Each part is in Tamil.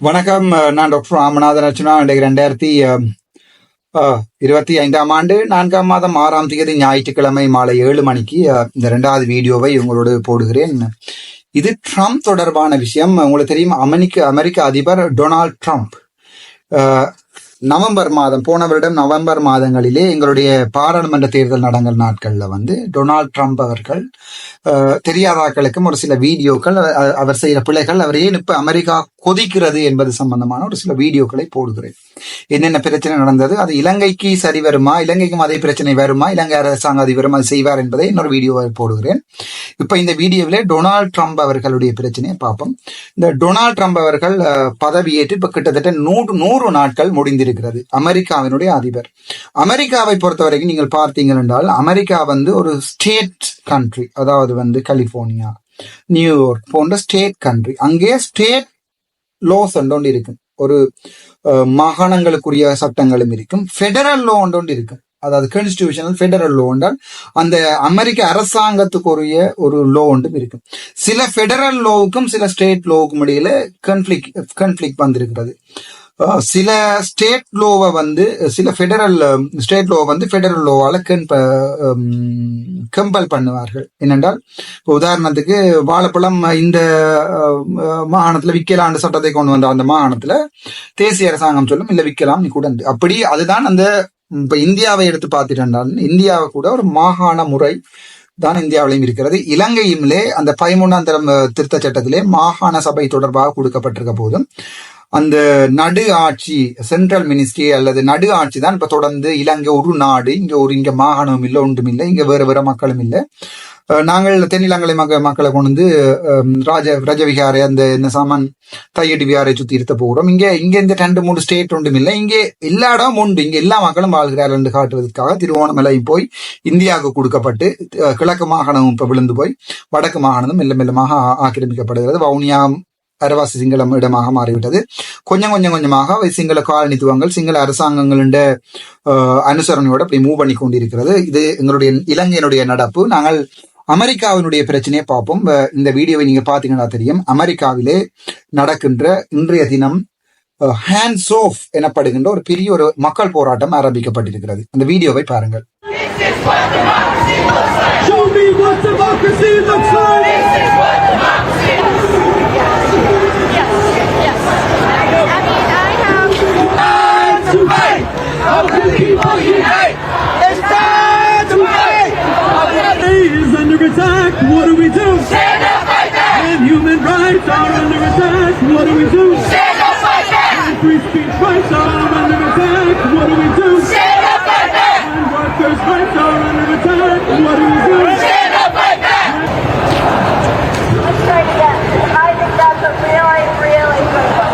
வணக்கம். நான் டாக்டர் ராமநாதன் அர்ச்சனா. இன்றைக்கு 2025 ஆண்டு 4ஆம் மாதம் 6ஆம் தேதி ஞாயிற்றுக்கிழமை மாலை 7 மணிக்கு இந்த 2வது வீடியோவை உங்களோடு போடுகிறேன். இது ட்ரம்ப் தொடர்பான விஷயம். உங்களுக்கு தெரியும், அமெரிக்க அதிபர் டொனால்ட் ட்ரம்ப் போன வருடம் நவம்பர் மாதங்களிலே எங்களுடைய பாராளுமன்ற தேர்தல் நடங்கள் நாட்கள்ல டொனால்ட் ட்ரம்ப் அவர்கள் தெரியாதாக்களுக்கும் ஒரு சில வீடியோக்கள், அவர் செய்யற பிள்ளைகள், அவர் ஏன் இப்ப அமெரிக்கா கொதிக்கிறது என்பது சம்பந்தமான ஒரு சில வீடியோக்களை போடுகிறேன். என்னென்ன பிரச்சனை நடந்தது, அது இலங்கைக்கு சரி வருமா, இலங்கைக்கும் அதே பிரச்சனை வருமா, இலங்கை அரசாங்க அதிபரும் அது செய்வார் என்பதை இன்னொரு வீடியோவை போடுகிறேன். இப்ப இந்த வீடியோவிலே டொனால்ட் ட்ரம்ப் அவர்களுடைய பிரச்சனையை பார்ப்போம். இந்த டொனால்ட் ட்ரம்ப் அவர்கள் பதவியேற்று இப்ப கிட்டத்தட்ட 100 நாட்கள் முடிந்திருக்கிறது. அமெரிக்காவினுடைய அதிபர். அமெரிக்காவை பொறுத்த வரைக்கும் நீங்கள் பார்த்தீங்கள் என்றால், அமெரிக்கா ஒரு ஒரு ஸ்டேட் கண்ட்ரி, அதாவது கலிபோர்னியா, நியூயார்க் போன்ற ஸ்டேட் கண்ட்ரி. அங்கே ஸ்டேட் லோஸ் ஒன்று இருக்கும், ஒரு மாகாணங்களுக்குரிய சட்டங்களும் இருக்கும், ஃபெடரல் லோ ஒன்று இருக்கும். அதாவது கான்ஸ்டிடியூஷனல் ஃபெடரல் லோ என்றால் அந்த அமெரிக்க அரசாங்கத்துக்குரிய ஒரு லோ ஒன்றும் இருக்கும். சில ஃபெடரல் லோவுக்கும் சில ஸ்டேட் லோவுக்கும் இடையில கன்ஃபிளிக்ட் வந்திருக்கிறது. சில ஸ்டேட் லோவை சில ஸ்டேட் லோவை ஃபெடரல் லோவால கம்பல் பண்ணுவார்கள். என்னென்றால், இப்போ உதாரணத்துக்கு வாழைப்பழம் இந்த மாகாணத்துல விற்கலான்னு சட்டத்தை கொண்டு வந்த அந்த மாகாணத்துல தேசிய அரசாங்கம் சொல்லும் இல்ல விற்கலாம், நீ கூட அப்படி. அதுதான் அந்த இப்ப இந்தியாவை எடுத்து பார்த்துட்டால், இந்தியாவை கூட ஒரு மாகாண முறை தான் இந்தியாவிலையும் இருக்கிறது. இலங்கையும்லே அந்த 13ஆம் திருத்த சட்டத்திலே மாகாண சபை தொடர்பாக கொடுக்கப்பட்டிருக்க போதும் அந்த நடு ஆட்சி, சென்ட்ரல் மினிஸ்ட்ரி அல்லது நடு ஆட்சி தான் இப்ப தொடர்ந்து இலங்கை ஒரு நாடு, இங்க மாகாணமும் இல்லை, ஒன்றும் இல்லை, இங்க வேற மக்களும் இல்லை. நாங்கள் தென்னிலங்கை மக்களை கொண்டு ரஜவிகாரை அந்த என்ன சாமான் தையடி விகாரை சுத்தி இருத்த போகிறோம். இங்க இந்த 2-3 ஸ்டேட் ஒன்றும் இல்லை, இங்கே எல்லா இடமும் உண்டு, இங்க எல்லா மக்களும் வாழ்கிறார்கள் என்று காட்டுவதற்காக திருவோணமலை போய் இந்தியாவுக்கு கொடுக்கப்பட்டு கிழக்கு மாகாணமும் இப்ப விழுந்து போய் வடக்கு மாகாணமும் மெல்ல மெல்லமாக ஆக்கிரமிக்கப்படுகிறது. வவுனியா அரவாசி சிங்களம் இடமாக மாறிவிட்டது. கொஞ்சமாக சிங்கள காலனித்துவங்கள், சிங்கள அரசாங்கங்களின் அனுசரணையோட அப்படி மூவ் பண்ணி கொண்டிருக்கிறது. இது எங்களுடைய இலங்கையினுடைய நடப்பு. நாங்கள் அமெரிக்காவினுடைய பிரச்சனையை பார்ப்போம். இந்த வீடியோவை நீங்க பாத்தீங்கன்னா தெரியும். அமெரிக்காவிலே நடக்கின்ற இன்றைய தினம் ஹேண்ட்ஸ் ஆஃப் எனப்படுகின்ற ஒரு பெரிய ஒரு மக்கள் போராட்டம் ஆரம்பிக்கப்பட்டிருக்கிறது. அந்த வீடியோவை பாருங்கள். Attack, what do we do? Stand up like that! When human rights are under attack, what do we do? Stand up like that! When free speech rights are under attack, what do we do? Stand up like that! When workers' rights are under attack, what do we do? Stand up like that! Let's try it again. I think that's a really good one.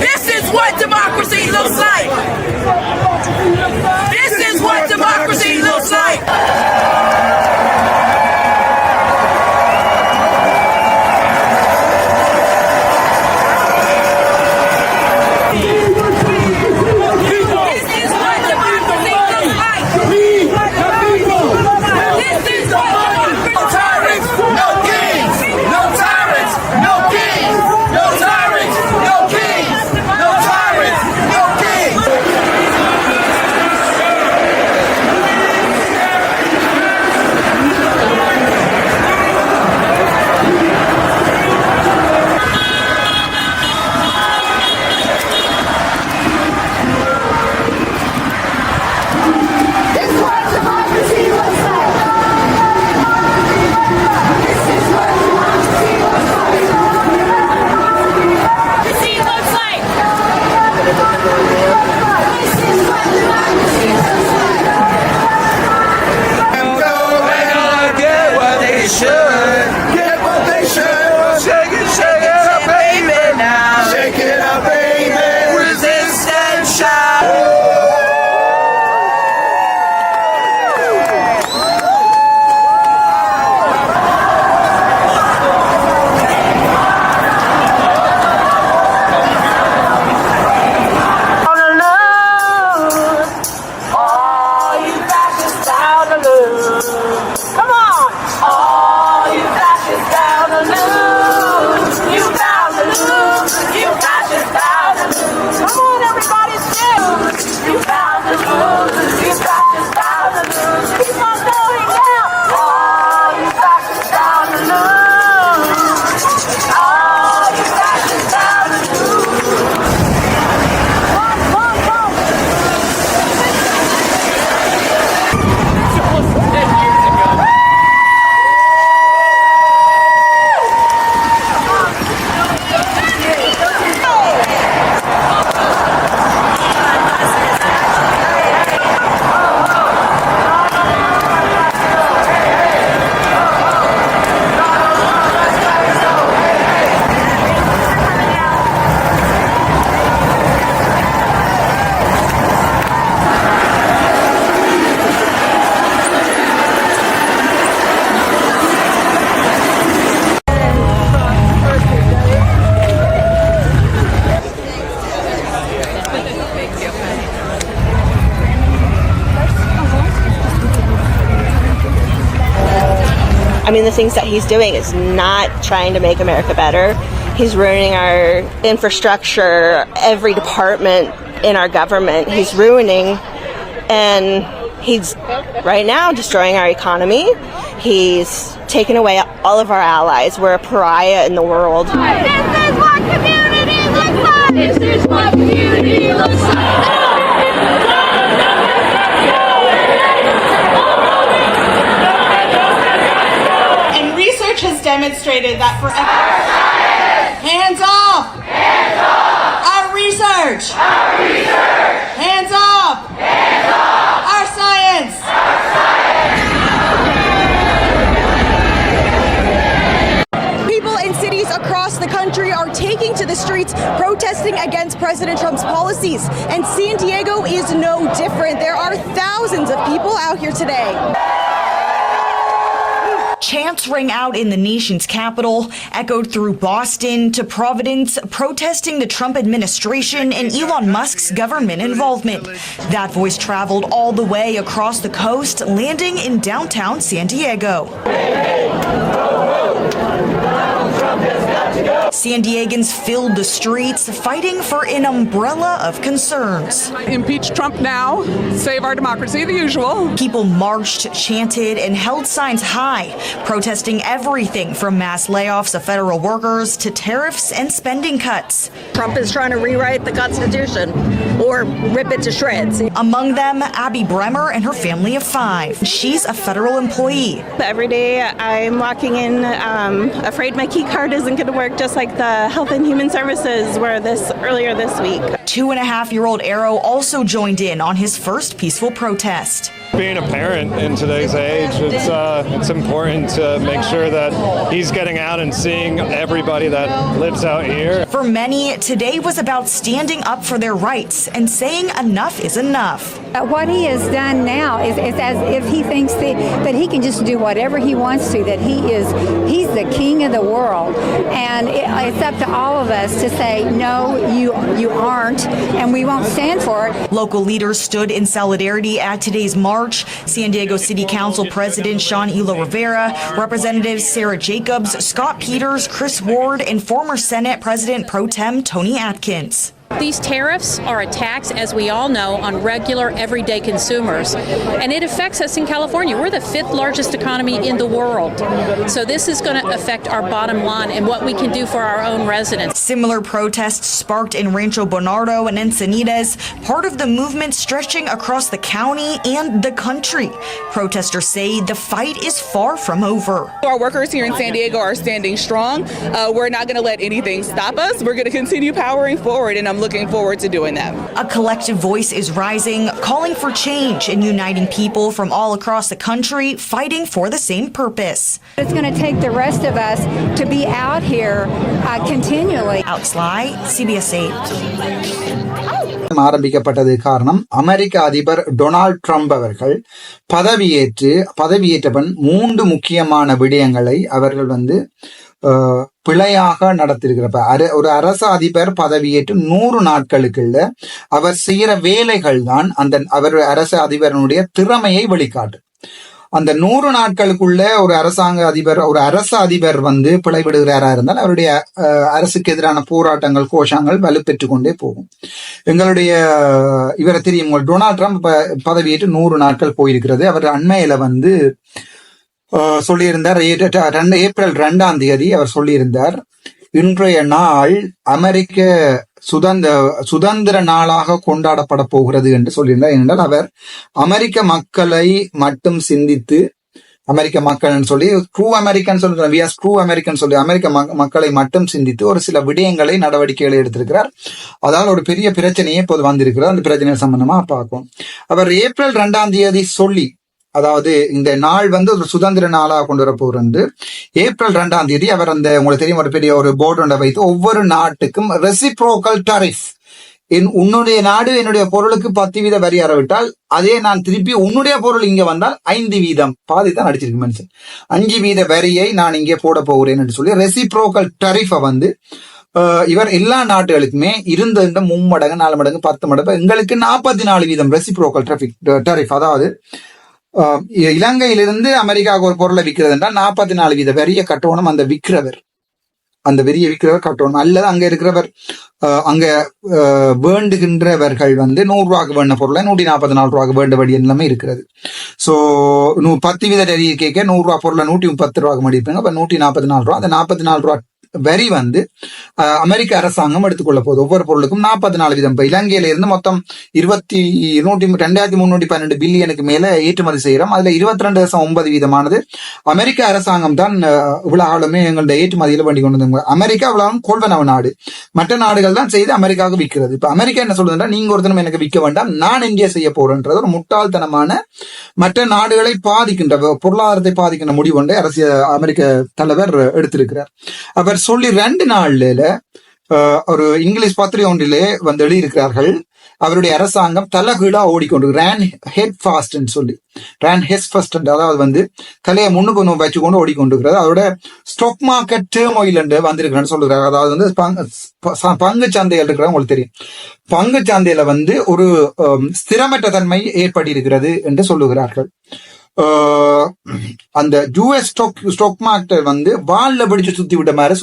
This mean, the things that he's doing is not trying to make America better. He's ruining our infrastructure, every department in our government. He's ruining, and he's right now destroying our economy. He's taken away all of our allies. We're a pariah in the world. This is what community looks like. This is what community looks like. And research has demonstrated that for hands off. Hands off. Our research. Our research. Hands off. Hands off. Our science. Our science. People in cities across the country are taking to the streets protesting against President Trump's policies. And San Diego is no different. There are thousands of people out here today. Chants rang out in the nation's capital, echoed through Boston to Providence, protesting the Trump administration and Elon Musk's government involvement. That voice traveled all the way across the coast, landing in downtown San Diego. San Diegans filled the streets, fighting for an umbrella of concerns. Impeach Trump now, save our democracy, the usual. People marched, chanted, and held signs high, protesting everything from mass layoffs of federal workers to tariffs and spending cuts. Trump is trying to rewrite the Constitution or rip it to shreds. Among them, Abby Bremer and her family of 5. She's a federal employee. Every day I'm walking in afraid my key card isn't going to work, just like the Health and Human Services were earlier this week. 2.5-year-old Arrow also joined in on his first peaceful protest. Being a parent in today's age, it's important to make sure that he's getting out and seeing everybody that lives out here. For many, today was about standing up for their rights and saying enough is enough. What he has done now is as if he thinks that he can just do whatever he wants to, that he's the king of the world. And it's up to all of us to say, no, you aren't, and we won't stand for it. Local leaders stood in solidarity at today's march. San Diego City Council President Sean Elo Rivera, Representatives Sarah Jacobs, Scott Peters, Chris Ward, and former Senate President Pro Tem Tony Atkins. These tariffs are a tax, as we all know, on regular, everyday consumers, and it affects us in California. We're the 5th largest economy in the world, so this is going to affect our bottom line and what we can do for our own residents. Similar protests sparked in Rancho Bernardo and Encinitas, part of the movement stretching across the county and the country. Protesters say the fight is far from over. Our workers here in San Diego are standing strong. We're not going to let anything stop us. We're going to continue powering forward, and I'm looking forward to doing that. A collective voice is rising, calling for change and uniting people from all across the country, fighting for the same purpose. It's going to take the rest of us to be out here continually. Out Sly, CBS 8. ஆரம்பிக்கப்பட்டது காரணம் அமெரிக்க அதிபர் டொனால்ட் ட்ரம்ப் அவர்கள் பதவியேற்ற பின் 3 முக்கியமான விடயங்களை அவர்கள் பிழையாக நடத்திருக்கிறப்ப ஒரு அரசு அதிபர் பதவியேற்று 100 நாட்களுக்குள்ள அவர் செய்யற வேலைகள் தான் அவர் அரசு அதிபரனுடைய திறமையை வெளிக்காட்டு. அந்த 100 நாட்களுக்குள்ள ஒரு அரசு அதிபர் பிழைவிடுகிறாரா இருந்தால் அவருடைய அரசுக்கு எதிரான போராட்டங்கள் கோஷங்கள் வலுப்பெற்று கொண்டே போகும். எங்களுடைய இவரை தெரியும், டொனால்ட் ட்ரம்ப் பதவியேற்று 100 நாட்கள் போயிருக்கிறது. அவர் அண்மையில சொல்லியிருந்தார், ஏப்ரல் 2ஆம் தேதி அவர் சொல்லியிருந்தார், இன்றைய நாள் அமெரிக்க சுதந்திர நாளாக கொண்டாடப்பட போகிறது என்று சொல்லியிருந்தார். ஏனென்றால் அவர் அமெரிக்க மக்களை மட்டும் சிந்தித்து, அமெரிக்க மக்கள் சொல்லி ட்ரூ அமெரிக்கன் சொல்லி அமெரிக்க மக்களை மட்டும் சிந்தித்து ஒரு சில விடயங்களை நடவடிக்கைகளை எடுத்திருக்கிறார். அதால் ஒரு பெரிய பிரச்சனையே இப்போது வந்திருக்கிறார். அந்த பிரச்சனை சம்பந்தமா பார்ப்போம். அவர் ஏப்ரல் 2ஆம் தேதி சொல்லி, அதாவது இந்த நாள் ஒரு சுதந்திர நாளாக கொண்டு வர போறது, ஏப்ரல் 2ஆம் தேதி அவர் உங்களுக்கு தெரியும் ஒரு பெரிய ஒரு போர்டு ஒன்றை வைத்து ஒவ்வொரு நாட்டுக்கும் ரெசிப்ரோக்கல் டாரிஃப், உன்னுடைய நாடு என்னுடைய பொருளுக்கு 10% வரி அறவிட்டால் அதே நான் திருப்பி உன்னுடைய பொருள் இங்க வந்தால் 5% பாதி தான் அடிச்சிருக்கு மனுஷன், 5% வரியை நான் இங்கே போட போகிறேன் என்று சொல்லி ரெசிப்ரோக்கல் டாரிஃபை இவர் எல்லா நாடுகளுக்குமே இருந்த 3 மடங்கு 4 மடங்கு 10 மடங்கு எங்களுக்கு 44% ரெசிப்ரோக்கல் டாரிஃப், அதாவது இலங்கையிலிருந்து அமெரிக்காவுக்கு ஒரு பொருளை விற்கிறது என்றால் 44% வரிய கட்டணம் அந்த வெறிய விற்கிறவர் கட்டணும், அல்லது அங்க இருக்கிறவர் அங்க வேண்டுகின்றவர்கள் வந்து 100 ரூபாய்க்கு வேண்ட பொருளை 144 ரூபாய்க்கு வேண்டபடி எல்லாமே இருக்கிறது. சோ 10% வரி கேட்க 100 ரூபாய் பொருளை 130 ரூபாய்க்கு மடிப்பாங்க. அப்ப 144 ரூபா. அந்த 44 ரூபாய் வரி வந்து அமெரிக்க அரசாங்கம் எடுத்துக்கொள்ள போகுது. ஒவ்வொரு பொருளுக்கும் 44%. இப்ப இலங்கையில இருந்து மொத்தம் 2312 பில்லியனுக்கு மேல ஏற்றுமதி செய்யறோம். அதுல 22.9% அமெரிக்க அரசாங்கம் தான் இவ்வளவுமே எங்களுடைய ஏற்றுமதியில வண்டி கொண்டு வந்தாங்க. அமெரிக்கா இவ்வளவு கொள்வனவு நாடு, மற்ற நாடுகள் தான் செய்து அமெரிக்காவுக்கு விற்கிறது. இப்ப அமெரிக்கா என்ன சொல்றதுன்னா, நீங்க ஒருத்தனும் எனக்கு விற்க வேண்டாம், நான் இந்தியா செய்ய போறேன்றது ஒரு முட்டாள்தனமான, மற்ற நாடுகளை பாதிக்கின்ற, பொருளாதாரத்தை பாதிக்கின்ற முடிவு ஒன்றை அமெரிக்க தலைவர் எடுத்திருக்கிறார். அவர் சொல்லி 2 நாள்ல ஒரு இங்கிலீஷ் பத்திரிகை ஒன்றிலே வந்து எழுதியிருக்கிறார்கள், அவருடைய அரசாங்கம் தலைகீழா ஓடிக்கொண்டு ரேன் ஹெட் ஃபாஸ்ட் சொல்லி, அதாவது வந்து தலையை முன்னுக்கு வச்சுக்கொண்டு ஓடிக்கொண்டிருக்கிறது. அதோட ஸ்டாக் மார்க்கெட் டர்மோயில் வந்திருக்கிறேன்னு சொல்லுறாங்க. அதாவது வந்து பங்கு சந்தைகள் இருக்கிறது உங்களுக்கு தெரியும். பங்கு சந்தையில வந்து ஒரு ஸ்திரமற்ற தன்மை ஏற்பட்டு இருக்கிறது என்று சொல்லுகிறார்கள். அந்த யூஎஸ் ஸ்டாக் மார்க்கெட் வந்து வால்ல பிடிச்சு சுத்தி விட்ட மாதிரி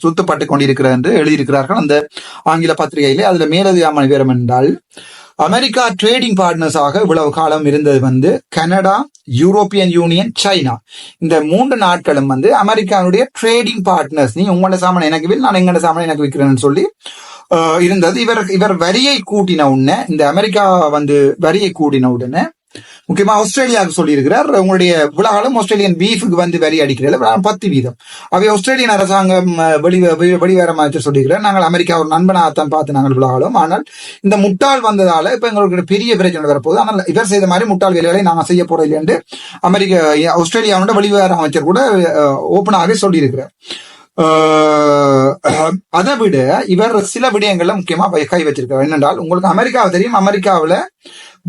சுத்தப்பட்டு கொண்டிருக்கிறது என்று எழுதியிருக்கிறார்கள் அந்த ஆங்கில பத்திரிகையிலே. அதுல மேலதிகமான விவரம் என்றால், அமெரிக்கா ட்ரேடிங் பார்ட்னர்ஸாக இவ்வளவு காலம் இருந்தது வந்து கனடா, யூரோப்பியன் யூனியன், சைனா. இந்த 3 நாட்களும் வந்து அமெரிக்காவுடைய ட்ரேடிங் பார்ட்னர்ஸ். நீ உங்களோட சாமான் எனக்கு வில், நான் எங்களோட சாமான் எனக்கு விற்கிறேன்னு சொல்லி இருந்தது. இவர் வரியை கூட்டின உடனே, இந்த அமெரிக்கா வந்து வரியை கூட்டின உடனே முக்கியமா ஆஸ்திரேலியாவுக்கு சொல்லி இருக்கிறார், உங்களுடைய விழாலும் ஆஸ்திரேலியன் பீஃபுக்கு வந்து வரி அடிக்கிறது 10%. அவை ஆஸ்திரேலியன் அரசாங்கம் வெளிவேற அமைச்சர் சொல்லியிருக்கிறார், நாங்கள் அமெரிக்கா ஒரு நண்பனாகத்தான் பார்த்து நாங்கள் விழாலும், ஆனால் இந்த முட்டாள் வந்ததால இப்ப எங்களுக்கு பெரிய பிரச்சனை வரப்போகுது. ஆனால் இவர் செய்த மாதிரி முட்டாள் வேலைகளை நாங்கள் செய்ய போறோம் இல்லை என்று ஆஸ்திரேலியாவோட வெளிவேற அமைச்சர் கூட ஓப்பனாகவே சொல்லியிருக்கிறார். அதை விட இவர் சில விடயங்கள்ல முக்கியமா கை வச்சிருக்காரு. என்னென்றால், உங்களுக்கு அமெரிக்காவை தெரியும், அமெரிக்காவில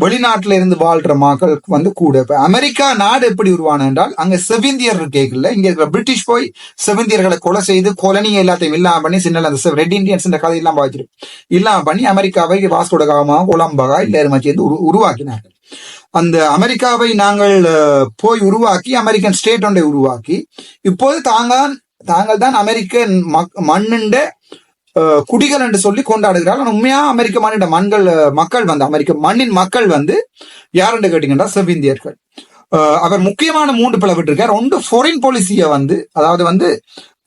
வெளிநாட்டுல இருந்து வாழ்ற மக்களுக்கு வந்து கூட. இப்ப அமெரிக்கா நாடு எப்படி உருவான என்றால், அங்க செவிந்தியர் கேட்கல, இங்க இருக்கிற பிரிட்டிஷ் போய் செவிந்தியர்களை கொலை செய்து கொலனி எல்லாத்தையும் இல்லாம பண்ணி, சின்ன அந்த ரெட் இண்டியன்ஸ் கதை எல்லாம் பாய்ச்சிருக்கு இல்லாம பண்ணி அமெரிக்காவை வாஸ்கோ ட காமா, கொலம்பகா எல்லாருமே சேர்ந்து உருவாக்கினார்கள். அந்த அமெரிக்காவை நாங்கள் போய் உருவாக்கி அமெரிக்கன் ஸ்டேட் ஒன்றை உருவாக்கி, இப்போது தாங்கள் தான் அமெரிக்கன் மண்ணுண்ட குடிகள் என்று சொல்லி கொண்டாடுகிறார்கள். உண்மையா அமெரிக்க மண்ணிட மக்கள் வந்து, அமெரிக்க மண்ணின் மக்கள் வந்து யாருன்னு கேட்டீங்கன்னா செவிந்தியர்கள். அவர் முக்கியமான 3 பிளவிட்டிருக்கார். ஒன்று ஃபாரின் பாலிசியை வந்து, அதாவது வந்து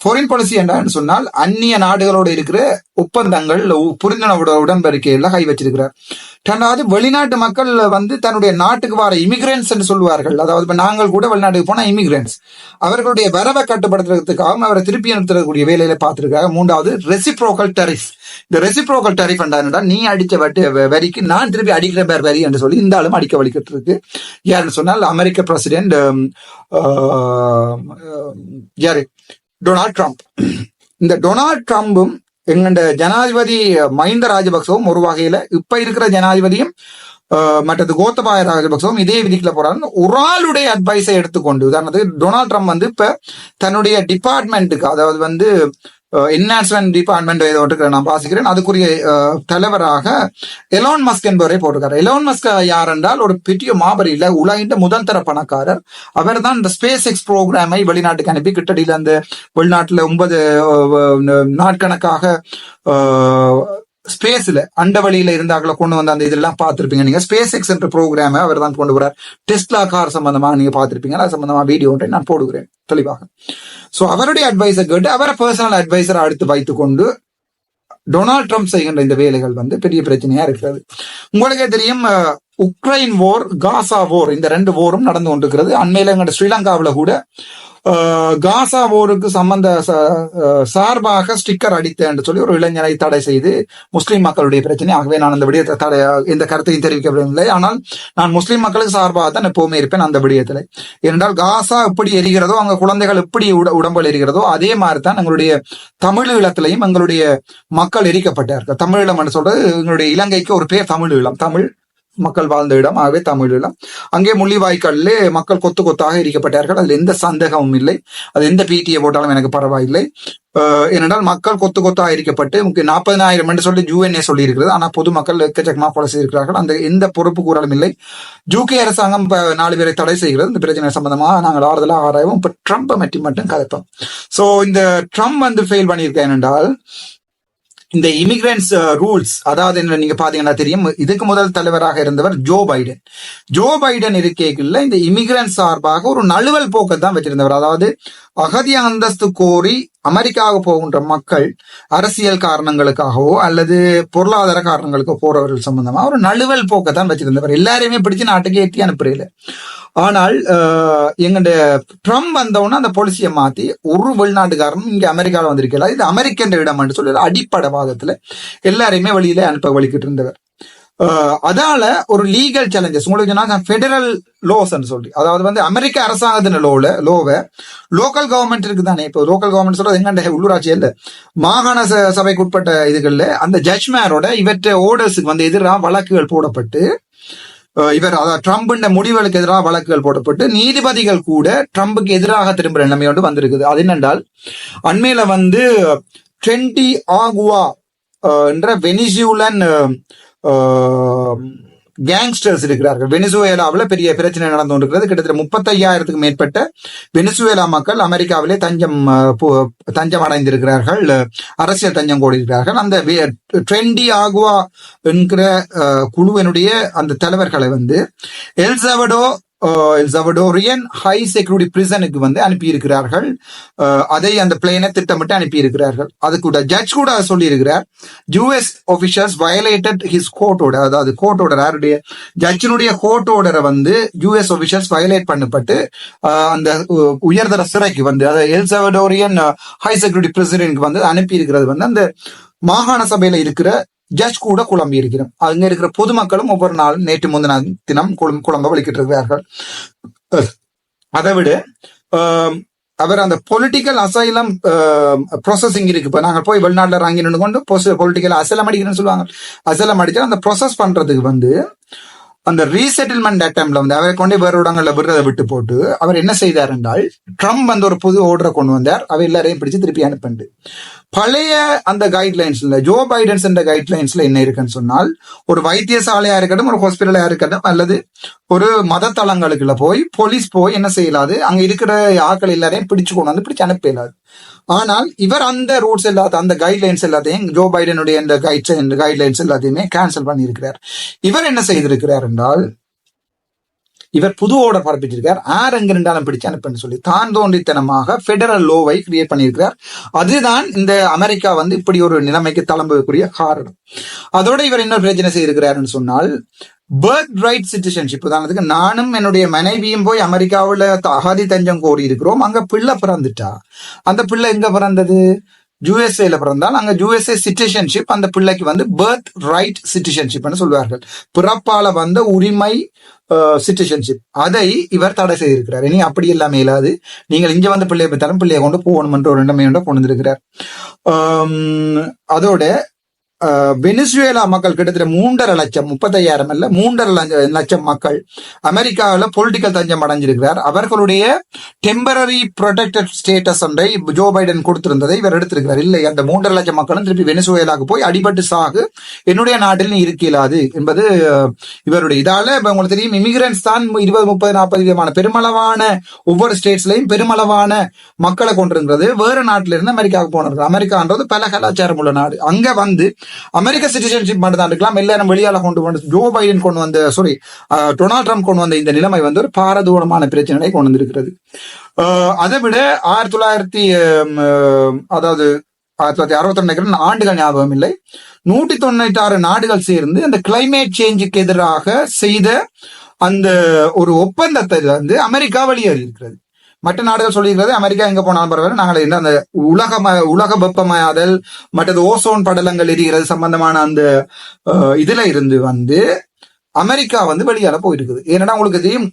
ஃபாரின் பாலிசி என்று சொன்னால் அந்நிய நாடுகளோடு இருக்கிற ஒப்பந்தங்கள், புரிந்துணர்வு உடன்படிக்கைகள்ல கை வச்சிருக்கிறார். 2வது, வெளிநாட்டு மக்கள் வந்து தன்னுடைய நாட்டுக்கு வர இமிகிரன்ஸ் என்று சொல்லுவார்கள். அதாவது இப்ப நாங்கள் கூட வெளிநாட்டுக்கு போனா இமிகிரன்ஸ், அவர்களுடைய வரவை கட்டுப்படுத்துறதுக்காகவும் அவரை திருப்பி அனுப்புறக்கூடிய வேலையில பார்த்திருக்காங்க. 3வது, ரெசிப்ரோக்கல் டரிஃப். இந்த ரெசிப்ரோக்கல் டரிஃப் என்றால், நீ அடிச்ச வரிக்கு நான் திருப்பி அடிக்கிற வரி என்று சொல்லி இந்த ஆளும் அடிக்க வலிக்கிட்டு இருக்கு. யாருன்னு சொன்னால் அமெரிக்க பிரசிடென்ட் யாரு, டொனால்ட் ட்ரம்ப். இந்த டொனால்ட் ட்ரம்பும் எங்க ஜனாதிபதி மஹிந்த ராஜபக்சவும் ஒரு வகையில இப்ப இருக்கிற ஜனாதிபதியும் மற்றது கோத்தபாய ராஜபக்சவும் இதே விதிக்கல போறாங்க. ஒரு ஆளுடைய அட்வைஸை எடுத்துக்கொண்டு, உதாரணத்துக்கு டொனால்ட் ட்ரம்ப் வந்து இப்ப தன்னுடைய டிபார்ட்மெண்ட்டுக்கு, அதாவது வந்து என்ஹான்ஸ்மெண்ட் டிபார்ட்மெண்ட் ஏதோ நான் வாசிக்கிறேன், அதுக்குரிய தலைவராக எலான் மஸ்க் என்பவரை போட்டிருக்காரு. எலான் மஸ்க் யார் என்றால் ஒரு பெரிய மாபெரிய உலகின் முதல் தர பணக்காரர். அவர் தான் இந்த ஸ்பேஸ் எக்ஸ் ப்ரோக்ராமை வெளிநாட்டுக்கு அனுப்பி கிட்டடியில் அந்த வெளிநாட்டுல 9 நாட்கணக்காக ஸ்பேஸ்ல அண்டவெளியில இருந்தாக்களை கொண்டு வந்த அந்த இதெல்லாம் பார்த்திருப்பீங்க நீங்க. ஸ்பேஸ் எக்ஸ் என்ற ப்ரோக்ராமை அவர் தான் கொண்டு வரார். டெஸ்லா கார் சம்பந்தமாக நீங்க பார்த்திருப்பீங்க. அது சம்பந்தமா வீடியோ ஒன்றை நான் போடுகிறேன் தெளிவாக. சோ அவருடைய அட்வைஸை கேட்டு அவரை பர்சனல் அட்வைசரா எடுத்து வைத்துக் கொண்டு டொனால்ட் ட்ரம்ப் செய்கின்ற இந்த வேலைகள் வந்து பெரிய பிரச்சனையா இருக்கிறது. உங்களுக்கே தெரியும், உக்ரைன் போர், காசா போர், இந்த 2 போரும் நடந்து கொண்டிருக்கிறது. அண்மையில எங்க ஸ்ரீலங்காவில கூட காசா போருக்கு சார்பாக ஸ்டிக்கர் அடித்த என்று சொல்லி ஒரு இளைஞரை தடை செய்து முஸ்லிம் மக்களுடைய பிரச்சனை. ஆகவே நான் அந்த விடயத்தை எந்த கருத்தையும் தெரிவிக்கவில்லை. ஆனால் நான் முஸ்லிம் மக்களுக்கு சார்பாக தான் எப்பவுமே இருப்பேன் அந்த விடயத்தில். ஏனென்றால் காசா எப்படி எரிகிறதோ, அங்க குழந்தைகள் எப்படி உடம்புல எரிகிறதோ, அதே மாதிரி தான் எங்களுடைய தமிழீழத்திலையும் எங்களுடைய மக்கள் எரிக்கப்பட்டார்கள். தமிழீழம் என்று சொல்றது எங்களுடைய இலங்கைக்கு ஒரு பேர் தமிழீழம். தமிழ் மக்கள் வாழ்ந்த இடம், ஆகவே தமிழீழம். அங்கே முள்ளிவாய்க்காலிலே மக்கள் கொத்து கொத்தாக எரிக்கப்பட்டார்கள். அதில் எந்த சந்தேகமும் இல்லை. அது எந்த பீட்டியை போட்டாலும் எனக்கு பரவாயில்லை. ஏனென்றால் மக்கள் கொத்து கொத்தாக எரிக்கப்பட்டு 40,000 என்று சொல்லி யுஎன்ஏ சொல்லி இருக்கிறது. ஆனால் பொதுமக்கள் எக்கச்சக்கமாக கொலை செய்திருக்கிறார்கள். அந்த எந்த பொறுப்பு கூறலும் இல்லை. ஜூகே அரசாங்கம் 4 பேரை தடை செய்கிறது. இந்த பிரச்சனை சம்பந்தமாக நாங்கள் ஆறுதலாக ஆராய்வோம். இப்ப ட்ரம்ப்பை மட்டும் கதைப்போம். சோ இந்த ட்ரம்ப் வந்து ஃபெயில் பண்ணியிருக்கேன் என்றால் இந்த இமிகிரன்ஸ் ரூல்ஸ், அதாவது நீங்க பாத்தீங்கன்னா தெரியும், இதுக்கு முதல் தலைவராக இருந்தவர் ஜோ பைடன் இருக்கைக்குள்ள இந்த இமிகிரன்ஸ் சார்பாக ஒரு நழுவல் போக்கை தான் வச்சிருந்தவர். அதாவது அகதி அந்தஸ்து கோரி அமெரிக்காவுக்கு போகின்ற மக்கள் அரசியல் காரணங்களுக்காகவோ அல்லது பொருளாதார காரணங்களுக்கோ போறவர்கள் சம்பந்தமா ஒரு நழுவல் போக்கை தான் வச்சிருந்தவர். எல்லாரையுமே பிடிச்சு நாட்டுக்கு ஏற்றி அனுப்புறீங்க. ஆனால் எங்கட ட்ரம்ப் வந்தவுடனே அந்த பாலிசியை மாத்தி ஒரு வெளிநாட்டுக்காரனும் இங்க அமெரிக்காவில் வந்திருக்கல, இது அமெரிக்கன் இடம் சொல்லி அடிப்படை வாதத்துல எல்லாரையுமே வெளியில அனுப்ப வலிக்கிட்டு இருந்தவர். அதால ஒரு லீகல் சேலஞ்சஸ் உங்களுக்கு ஃபெடரல் லோஸ் சொல்லி, அதாவது வந்து அமெரிக்க அரசாங்கத்தின் லோவை லோக்கல் கவர்மெண்ட் இருக்குதானே. இப்போ லோக்கல் கவர்மெண்ட் சொல்றது எங்கண்ட உள்ளூராட்சி இல்ல, மாகாண சபைக்கு உட்பட்ட இதுகள்ல அந்த ஜட்ஜ்மேனோட இவற்றை ஓர்டர்ஸுக்கு வந்து எதிராக வழக்குகள் போடப்பட்டு இவர் அதாவது ட்ரம்ப் முடிவுகளுக்கு எதிராக வழக்குகள் போடப்பட்டு நீதிபதிகள் கூட ட்ரம்புக்கு எதிராக திரும்புற நிலைமையோடு வந்திருக்குது. அது என்னென்றால் அண்மையில வந்து ட்ரெண்டி ஆகுவா என்ற வெனிசுலன் கேங்ஸ்டர்ஸ் இருக்கிறார்கள். வெனிசுவேலாவில் பெரிய பிரச்சனை நடந்து கொண்டிருக்கிறது. கிட்டத்தட்ட 35,000க்கு மேற்பட்ட வெனிசுவேலா மக்கள் அமெரிக்காவிலே தஞ்சம் அடைந்திருக்கிறார்கள், அரசியல் தஞ்சம் கோடியிருக்கிறார்கள். அந்த ட்ரெண்டி ஆகுவா என்கிற குழுவினுடைய அந்த தலைவர்களை வந்து எல்சவடோரியன் ஹை செக்யூரிட்டி பிரிசனுக்கு வந்து அனுப்பியிருக்கிறார்கள். அதை அந்த பிளேனை திட்டமிட்டு அனுப்பியிருக்கிறார்கள். அது கூட ஜட்ஜ் கூட சொல்லி இருக்கிறார், US officials violated his court order, அதாவது கோர்ட் ஆர்டர் யாருடைய ஜட்ஜினுடைய கோர்ட் ஆர்டரை வந்து யூஎஸ் ஆபீஷியல்ஸ் வயலேட் பண்ணப்பட்டு அந்த உயர்தர சிறைக்கு வந்து அதாவது எல்சவடோரியன் ஹை செக்யூரிட்டி பிரிசனுக்கு வந்து அனுப்பி இருக்கிறது வந்து அந்த மாகாண சபையில இருக்கிற ஜட்ஜ் கூட குழம்பி இருக்கிறோம். அங்க இருக்கிற பொதுமக்களும் ஒவ்வொரு நாளும் நேற்று முந்தின தினம் குழம்ப வலிக்கிட்டு இருக்கிறார்கள். அதை விட அவர் அந்த பொலிட்டிக்கல் அசைலம் ப்ராசஸிங் இருக்கு. இப்ப நாங்க போய் வெளிநாட்டுல இறங்கி நின்று கொண்டு பொலிட்டிக்கல் அசைலம் அடிக்கிறேன்னு சொல்லுவாங்க. அசைலம் அடிச்சா அந்த ப்ராசஸ் பண்றதுக்கு வந்து அந்த ரீசெட்டில்மெண்ட் அட்டம்ல வந்து அவரை கொண்டு வேறு இடங்கள்ல விடுறதை விட்டு போட்டு அவர் என்ன செய்தார் என்றால் ட்ரம்ப் வந்து ஒரு புது ஆர்டரை கொண்டு வந்தார். அவர் எல்லாரையும் பிடிச்சு திருப்பி அனுப்பிண்டு பழைய அந்த கைட்லைன்ஸ்ல ஜோ பைடன்ஸ் என்ற கைட்லைன்ஸ்ல என்ன இருக்குன்னு சொன்னால், ஒரு வைத்தியசாலையா இருக்கட்டும், ஒரு ஹாஸ்பிட்டலா இருக்கட்டும், அல்லது ஒரு மத தலங்களுக்குள்ள போய் போலீஸ் போய் என்ன செய்யலாது, அங்க இருக்கிற ஆட்கள் எல்லாரையும் பிடிச்சு கொண்டு வந்து பிடிச்சு அனுப்ப இயலாது. ஆனால் இவர் அந்த ரூல்ஸ் எல்லாத்தையும் அந்த கைட்லைன்ஸ் எல்லாத்தையும் ஜோ பைடனுடைய இந்த கைட்லைன்ஸ் எல்லாத்தையுமே கேன்சல் பண்ணி இருக்கிறார். இவர் என்ன செய்திருக்கிறார் என்றால் இவர் புது ஆர்டர் பரப்பிச்சிருக்கார். ஆர் எங்க ரெண்டாலும் பிடிச்சு அனுப்புன்னு சொல்லி தான் தோன்றித்தனமாக பெடரல் லோவை கிரியேட் பண்ணியிருக்கிறார். அதுதான் இந்த அமெரிக்கா வந்து இப்படி ஒரு நிலைமைக்கு தளம்புக்குரிய காரணம். அதோட இவர் என்ன பிரச்சனை செய்திருக்கிறாருன்னு சொன்னால், பர்த் ரைட் சிட்டிசன்ஷிப். உதாரணத்துக்கு நானும் என்னுடைய மனைவியும் போய் அமெரிக்காவில் அகதி தஞ்சம் கோரி இருக்கிறோம். அங்க பிள்ளை பிறந்துட்டா, அந்த பிள்ளை எங்க பிறந்தது? யூஎஸ்ஏல பிறந்தால் அங்க யூஎஸ்ஏ சிட்டிசன்ஷிப், அந்த பிள்ளைக்கு வந்து பர்த் ரைட் சிட்டிசன்ஷிப்னு சொல்வார்கள், பிறப்பால வந்த உரிமை சிட்டிசன்ஷிப். அதை இவர் தடை செய்திருக்கிறார். இனி அப்படி எல்லாமே இல்லாது நீங்கள் இங்க வந்து பிள்ளையை பெற்றாலும் பிள்ளையை கொண்டு போகணும் என்ற ஒரு எண்ணமே கொண்டு வந்திருக்கிறார். அதோட வெனிசுவேலா மக்கள் கிட்டத்தட்ட 3.5 லட்சம், 35,000 அல்ல 3.5 லட்சம் மக்கள் அமெரிக்காவில் பொலிட்டிக்கல் தஞ்சம் அடைஞ்சிருக்கிறார். அவர்களுடைய டெம்பரரி ப்ரொடெக்டட் ஸ்டேட்டஸ் ஒன்றை ஜோ பைடன் கொடுத்திருந்ததை இவர் எடுத்திருக்கிறார். இல்லை, அந்த 3.5 லட்சம் மக்களும் திருப்பி வெனிசுவேலாவுக்கு போய் அடிபட்டு சாகு, என்னுடைய நாட்டில் நீ இருக்க இயலாது என்பது இவருடைய இதால. உங்களுக்கு தெரியும், இமிகிரன்ஸ் தான் 20, 30, 40 விதமான பெருமளவான ஒவ்வொரு ஸ்டேட்ஸ்லையும் பெருமளவான மக்களை கொண்டிருக்கிறது. வேறு நாட்டில இருந்து அமெரிக்காவுக்கு போனார்கள். அமெரிக்கான்றது பல கலாச்சாரம் உள்ள நாடு. அங்க வந்து அமெரிக்க சிட்டிசன்ஷிப் மட்டும் தான் இருக்கலாம், எல்லாரும் வெளியால கொண்டு வந்து ஜோ பைடன் கொண்டு வந்த டொனால்ட் ட்ரம்ப் கொண்டு வந்த இந்த நிலைமை வந்து ஒரு பாரதூரமான பிரச்சனையை கொண்டு வந்திருக்கிறது. அதை விட 1962 ஆண்டுகள் ஞாபகம் இல்லை, 196 நாடுகள் சேர்ந்து அந்த கிளைமேட் சேஞ்சுக்கு எதிராக செய்த அந்த ஒரு ஒப்பந்தத்தை வந்து அமெரிக்கா வெளியேறி இருக்கிறது. மற்ற நாடுகள் சொல்லியிருக்கிறது, அமெரிக்கா எங்க போனாலும் பரவாயில்ல, நாங்கள் அந்த உலக வெப்பமயாதல் மற்றது ஓசோன் படலங்கள் எரிகிறது சம்பந்தமான அந்த இதுல இருந்து வந்து அமெரிக்கா வந்து வெளியால போயிருக்குது. ஏன்னா உங்களுக்கு தெரியும்,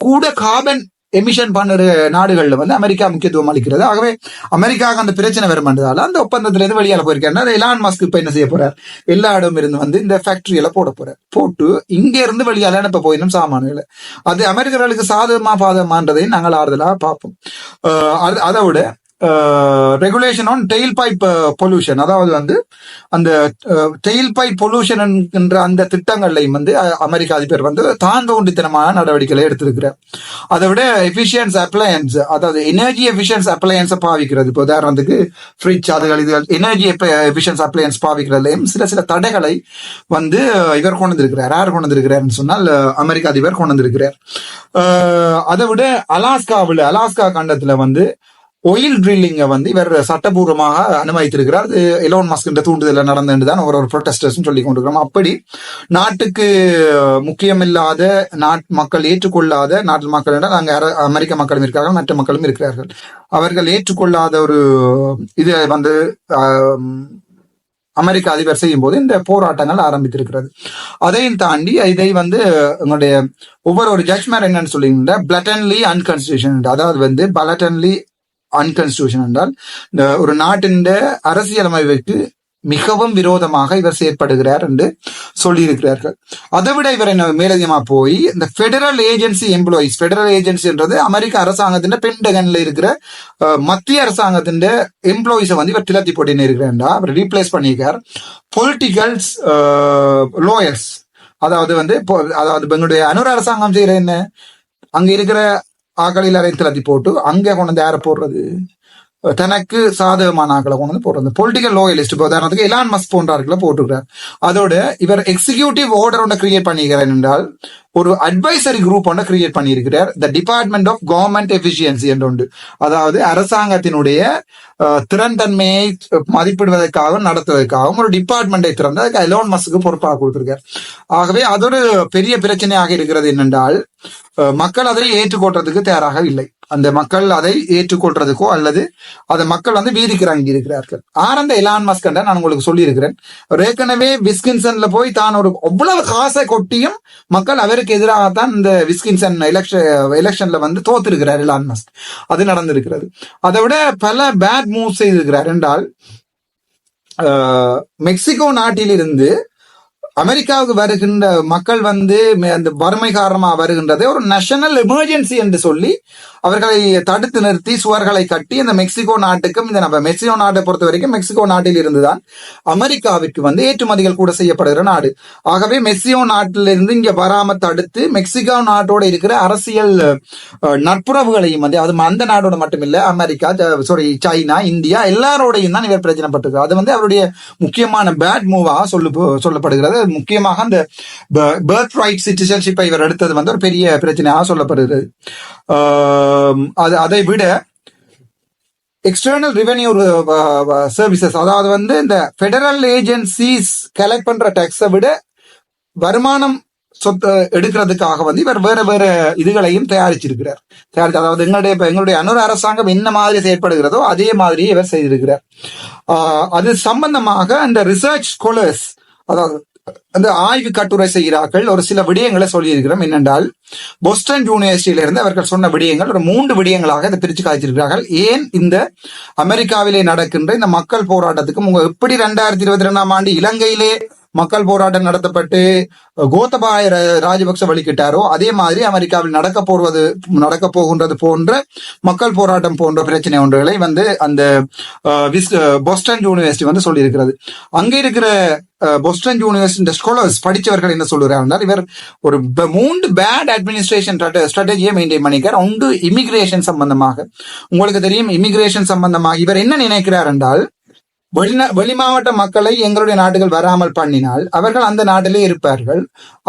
கூட கார்பன் எமிஷன் பண்ணுற நாடுகள்ல வந்து அமெரிக்கா முக்கியத்துவம் அளிக்கிறது. ஆகவே அமெரிக்காவுக்கு அந்த பிரச்சனை வருமானதால அந்த ஒப்பந்தத்திலிருந்து வெளியால போயிருக்காரு. எலான் மஸ்க் இப்ப என்ன செய்ய போறார், எல்லா இடம் இருந்து வந்து இந்த ஃபேக்டரியெல்லாம் போட போறார். போட்டு இங்க இருந்து வெளியால இப்ப போயிடும் சாமான்களை. அது அமெரிக்கர்களுக்கு சாதகமா பாதகமான்றதையும் நாங்கள் ஆறுதலா பார்ப்போம். அதை விட regulation on tail pipe pollution, அதாவது வந்து அந்த டெயில் பைப் பொல்யூஷன் என்கின்ற அந்த திட்டங்களையும் வந்து அமெரிக்க அதிபர் வந்து தான் தோன்றித்தனமான நடவடிக்கைகளை எடுத்திருக்கிறார். அதை விட எஃபிஷியன்ஸ் அப்ளையன்ஸ், அதாவது எனர்ஜி எஃபிஷியன்ஸ் அப்ளையன்ஸை பாவிக்கிறது. இப்போ உதாரணத்துக்கு ஃப்ரிட்ஜ், அதுகள் இதுகள் எனர்ஜி எஃபிஷியன்ஸ் அப்ளையன்ஸ் பாவிக்கிறதுலையும் சில தடைகளை வந்து இவர் கொண்டு வந்திருக்கிறார். யார் கொண்டு வந்திருக்கிறார்னு சொன்னால் அமெரிக்க அதிபர் கொண்டு வந்திருக்கிறார். அதை விட அலாஸ்கா கண்டத்துல வந்து ஒயில் ட்ரில்லிங்கை வந்து இவர் சட்டபூர்வமாக அனுமதித்திருக்கிறார். அது எலோன் மஸ்கின் தூண்டுதல நடந்துதான் ஒரு ப்ரொட்டஸ்டர்ஸ் சொல்லி கொண்டிருக்கிறோம். அப்படி நாட்டுக்கு முக்கியமில்லாத, மக்கள் ஏற்றுக்கொள்ளாத, நாட்டு மக்கள் நாங்கள் அமெரிக்க மக்களும் இருக்கிறார்கள், மற்ற மக்களும் இருக்கிறார்கள், அவர்கள் ஏற்றுக்கொள்ளாத ஒரு இது வந்து அமெரிக்க அதிபர் செய்யும் போது இந்த போராட்டங்கள் ஆரம்பித்திருக்கிறது. அதையும் தாண்டி இதை வந்து உங்களுடைய ஒவ்வொரு ஜட்ஜ்மெண்ட் என்னன்னு சொல்லிங்கன்னா பிளட்டன்லி அன்கான்ஸ்டிடியூஷன், அதாவது வந்து பலட்டன்லி அன்கான்ஸ்டிடியூஷன் என்றால் ஒரு நாட்டின் அரசியலமைப்புக்கு மிகவும் விரோதமாக இவர் செயற்படுகிறார் என்று சொல்லியிருக்கிறார்கள். அதை விட இவர் என்ன மேலதிகமா போய் இந்த பெடரல் ஏஜென்சி எம்ப்ளாயிஸ், பெடரல் ஏஜென்சின்றது அமெரிக்க அரசாங்கத்தின் பென்டகன்ல இருக்கிற மத்திய அரசாங்கத்தின் எம்ப்ளாயிஸை வந்து இவர் திலத்தி போட்டின்னு இருக்கிறார். அவர் ரீப்ளேஸ் பண்ணியிருக்கார் பொலிட்டிக்கல்ஸ் லோயர்ஸ். அதாவது எங்களுடைய அனுர அரசாங்கம் செய்யற என்ன, அங்க இருக்கிற ஆக்களில் அரை திலத்தி போட்டு அங்கே கொண்டு வந்து யார போடுறது, தனக்கு சாதகமான ஆக்களை கொண்டு வந்து போடுறது. பொலிட்டிக்கல் லோயலிஸ்ட், இப்போ உதாரணத்துக்கு எலான் மஸ்க் போன்ற ஆட்களை போட்டிருக்கிறார். அதோட இவர் எக்ஸிகியூட்டிவ் ஆர்டர் ஒன்று கிரியேட் பண்ணியிருக்கிறார் என்றால் ஒரு அட்வைசரி குரூப் ஒன்று கிரியேட் பண்ணியிருக்கிறார். The department of government efficiency என்று உண்டு. அதாவது அரசாங்கத்தினுடைய திறன் தன்மையை மதிப்பிடுவதற்காகவும் நடத்துவதற்காகவும் ஒரு டிபார்ட்மெண்டை திறந்து அதுக்கு எலான் மஸ்க்கு பொறுப்பாக கொடுத்திருக்கார். ஆகவே அது ஒரு பெரிய பிரச்சனையாக இருக்கிறது என்னென்றால் மக்கள் அதை ஏற்றுக்கொள்றதுக்கு தயாராக இல்லை. அந்த மக்கள் அதை ஏற்றுக்கொள்றதுக்கோ அல்லது அதை மக்கள் வந்து வீதிக்கு இறங்கி இருக்கிறார்கள். ஆரம்ப எலான் மஸ்க் நான் உங்களுக்கு சொல்லி இருக்கிறேன், ஏற்கனவே விஸ்கின்சன்ல போய் தான் ஒரு அவ்வளவு காசை கொட்டியும் மக்கள் அவருக்கு எதிராகத்தான் இந்த விஸ்கின்சன் எலெக்ஷன்ல வந்து தோத்திருக்கிறார் எலான் மஸ்க். அது நடந்திருக்கிறது. அதை விட பல பேட் மூவ் செய்திருக்கிறார் என்றால் மெக்சிகோ நாட்டிலிருந்து அமெரிக்காவுக்கு வருகின்ற மக்கள் வந்து அந்த வறுமை காரணமாக வருகின்றதை ஒரு நேஷனல் எமர்ஜென்சி என்று சொல்லி அவர்களை தடுத்து நிறுத்தி சுவர்களை கட்டி அந்த மெக்சிகோ நாட்டுக்கும், இந்த நம்ம மெக்சிகோ நாட்டை பொறுத்த வரைக்கும் மெக்சிகோ நாட்டில் இருந்துதான் அமெரிக்காவிற்கு வந்து ஏற்றுமதிகள் கூட செய்யப்படுகிற நாடு. ஆகவே மெக்சிகோ நாட்டிலிருந்து இங்க வராம தடுத்து மெக்சிகோ நாட்டோட இருக்கிற அரசியல் நட்புறவுகளையும் வந்து அது அந்த நாடோட மட்டும் இல்ல, அமெரிக்கா, சைனா, இந்தியா எல்லாரோடையும் தான் இவர் பிரச்சனை பட்டிருக்கு. அது வந்து அவருடைய முக்கியமான பேட் மூவாக சொல்லப்படுகிறது. முக்கியமாக அந்த பர்த் ரைட் சிட்டிசன்ஷிப்பை இவர் எடுத்தது வந்து ஒரு பெரிய பிரச்சனையாக சொல்லப்படுகிறது. அதை விட எக்ஸ்டர்னல் ரெவென்யூ சர்வீசஸ், அதாவது வந்து இந்த பெடரல் ஏஜென்சிஸ் கலெக்ட் பண்ற டாக்ஸை விட வருமானம் சொத்து எடுக்கிறதுக்காக வந்து இவர் வேற வேற இதுகளையும் தயாரிச்சிருக்கிறார். அதாவது எங்களுடைய அனுர அரசாங்கம் என்ன மாதிரி செயற்படுகிறதோ அதே மாதிரி இவர் செய்திருக்கிறார். அது சம்பந்தமாக அந்த ரிசர்ச் ஸ்காலர்ஸ், அதாவது அந்த ஆய்வு கட்டுரை செய்கிறார்கள், ஒரு சில விடயங்களை சொல்லியிருக்கிறோம். என்னென்றால் போஸ்டன் யூனிவர்சிட்டியில இருந்து அவர்கள் சொன்ன விடயங்கள் ஒரு 3 விடயங்களாக இதை பிரிச்சு காய்ச்சிருக்கிறார்கள். ஏன் இந்த அமெரிக்காவிலே நடக்கின்ற இந்த மக்கள் போராட்டத்துக்கும் எப்படி 2022ஆம் ஆண்டு இலங்கையிலே மக்கள் போராட்டம் நடத்தப்பட்டு கோத்தபாய ராஜபக்ச வழிகிட்டாரோ அதே மாதிரி அமெரிக்காவில் நடக்க போகின்றது போன்ற மக்கள் போராட்டம் போன்ற பிரச்சனை ஒன்றுகளை வந்து அந்த போஸ்டன் யூனிவர்சிட்டி வந்து சொல்லியிருக்கிறது. அங்க இருக்கிற போஸ்டன் யூனிவர்சிட்டி ஸ்காலர்ஸ் படித்தவர்கள் என்ன சொல்லுறாங்க, இவர் ஒரு 3 பேட் அட்மினிஸ்ட்ரேஷன் ஸ்ட்ராட்டஜியை மெயின்டைன் பண்ணிக்கிறார். ஒன்று இமிகிரேஷன் சம்பந்தமாக. உங்களுக்கு தெரியும், இமிகிரேஷன் சம்பந்தமாக இவர் என்ன நினைக்கிறார் என்றால், வெளி மாவட்ட மக்களை எங்களுடைய நாடுகள் வராமல் பண்ணினால் அவர்கள் அந்த நாட்டிலே இருப்பார்கள்.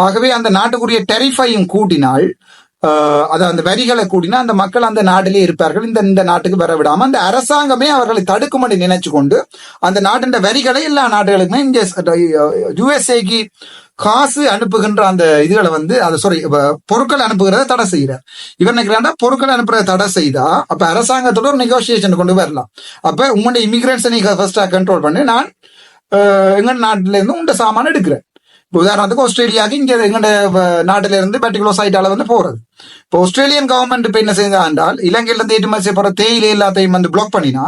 ஆகவே அந்த நாட்டுக்குரிய டெரிஃபையும் கூட்டினால், அந்த வரிகளை கூட்டினா அந்த மக்கள் அந்த நாட்டிலே இருப்பார்கள். இந்த நாட்டுக்கு வர விடாம அந்த அரசாங்கமே அவர்களை தடுக்கும்படி நினைச்சு கொண்டு அந்த நாட்டின் வரிகளை எல்லா நாடுகளுக்குமே இங்க யுஎஸ்ஏக்கு காசு அனுப்புகின்ற அந்த இதுகளை வந்து பொருட்கள் அனுப்புகிறத தடை செய்யறார். இவர் நினைக்கிறாண்டா பொருட்கள் அனுப்புறத தடை செய்தா அப்ப அரசாங்கத்தோட ஒரு நெகோசியேஷன் கொண்டு வரலாம். அப்ப உங்களுடைய இமிகிரன்ஸை நீங்க ஃபர்ஸ்டா கண்ட்ரோல் பண்ணி நான் எங்க நாட்டில இருந்து உண்ட சாமான எடுக்கிறேன், உதாரணத்துக்கு ஆஸ்திரேலியாவுக்கு இங்க எங்க நாட்டில இருந்து பர்டிகுலர் சைட்டால வந்து போறது. இப்போ ஆஸ்திரேலியன் கவர்மெண்ட் இப்ப என்ன செய்தா என்றால் இலங்கையில இருந்து ஏற்றுமதி செய்யப்படுற தேயிலை எல்லாத்தையும் வந்து பிளாக் பண்ணினா